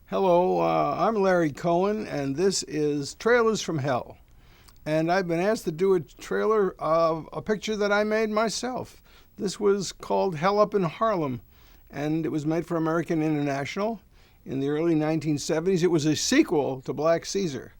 Hello, I'm Larry Cohen, and this is Trailers from Hell. And I've been asked to do a trailer of a picture that I made myself. This was called Hell Up in Harlem, and it was made for American International in the early 1970s. It was a sequel to Black Caesar,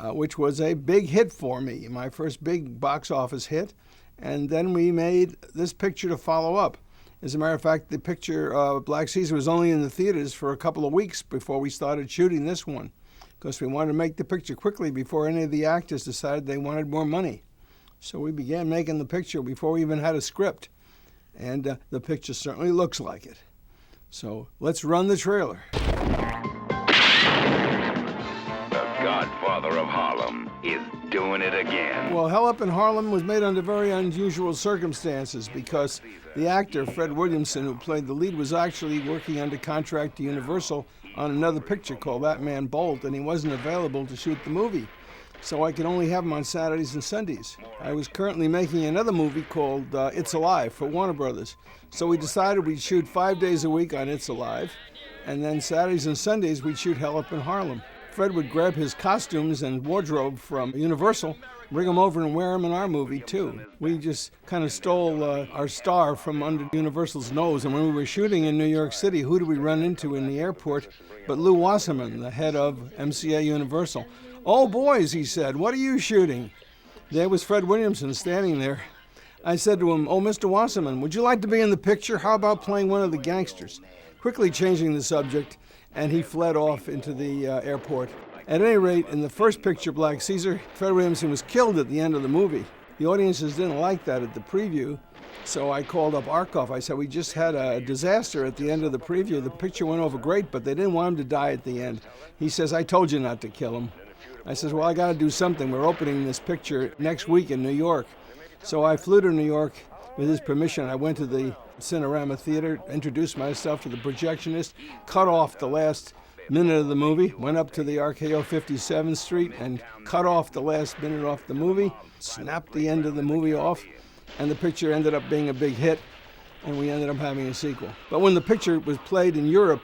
which was a big hit for me, my first big box office hit. And then we made this picture to follow up. As a matter of fact, the picture of Black Caesar was only in the theaters for a couple of weeks before we started shooting this one, because we wanted to make the picture quickly before any of the actors decided they wanted more money. So we began making the picture before we even had a script, and the picture certainly looks like it. So let's run the trailer. The Godfather of Harlem is doing it again. Well, Hell Up in Harlem was made under very unusual circumstances because the actor, Fred Williamson, who played the lead, was actually working under contract to Universal on another picture called That Man Bolt, and he wasn't available to shoot the movie. So I could only have him on Saturdays and Sundays. I was currently making another movie called It's Alive for Warner Brothers. So we decided we'd shoot 5 days a week on It's Alive, and then Saturdays and Sundays we'd shoot Hell Up in Harlem. Fred would grab his costumes and wardrobe from Universal, bring them over and wear them in our movie too. We just kind of stole our star from under Universal's nose. And when we were shooting in New York City, who did we run into in the airport but Lou Wasserman, the head of MCA Universal. "Oh, boys," he said, "what are you shooting?" There was Fred Williamson standing there. I said to him, "Oh, Mr. Wasserman, would you like to be in the picture? How about playing one of the gangsters?" Quickly changing the subject, and he fled off into the airport. At any rate, in the first picture, Black Caesar, Fred Williamson was killed at the end of the movie. The audiences didn't like that at the preview, so I called up Arkoff. I said, "We just had a disaster at the end of the preview. The picture went over great, but they didn't want him to die at the end." He says, "I told you not to kill him." I says, "Well, I got to do something. We're opening this picture next week in New York." So I flew to New York with his permission. I went to the Cinerama Theater, introduced myself to the projectionist, cut off the last minute of the movie, went up to the RKO 57th Street and cut off the last minute off the movie, snapped the end of the movie off, and the picture ended up being a big hit, and we ended up having a sequel. But when the picture was played in Europe,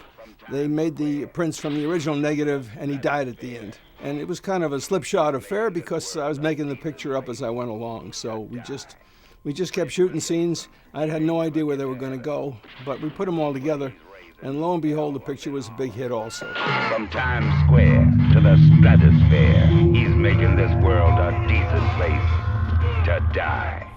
they made the prints from the original negative, and he died at the end. And it was kind of a slipshod affair because I was making the picture up as I went along, so we just kept shooting scenes. I had no idea where they were going to go, but we put them all together, and lo and behold, the picture was a big hit also. From Times Square to the stratosphere, he's making this world a decent place to die.